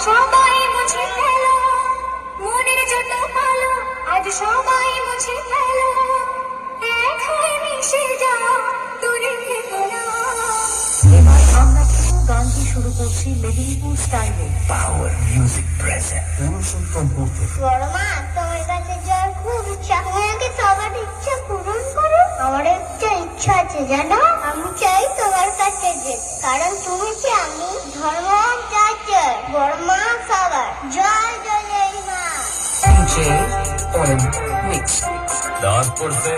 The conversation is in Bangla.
সবাই মুছে ফেলো মনের যত ভালো, আজ সবাই মুছে ফেলো, এক হয়ে মিশে যাও, দূরে থেকো না। এবার আমরা পুরো গানটি শুরু করছি মেদিনীপুর স্টাইলে। পাওয়ার মিউজিক প্রেজেন্ট পুরুষোত্তম করতে। বড় মা, তোমার কাছে যাওয়ার খুব ইচ্ছা, তুমি আমাকে সবার ইচ্ছা পূরণ করো। আমার একটা ইচ্ছা আছে জানো, আমি চাই তোমার কাছে যেতে, কারণ তুমি কি আমি ধর্মবান চাচার বড় মা সবার। জয় জয় জয় মা। DJ on mix. দাঁত পড়ছে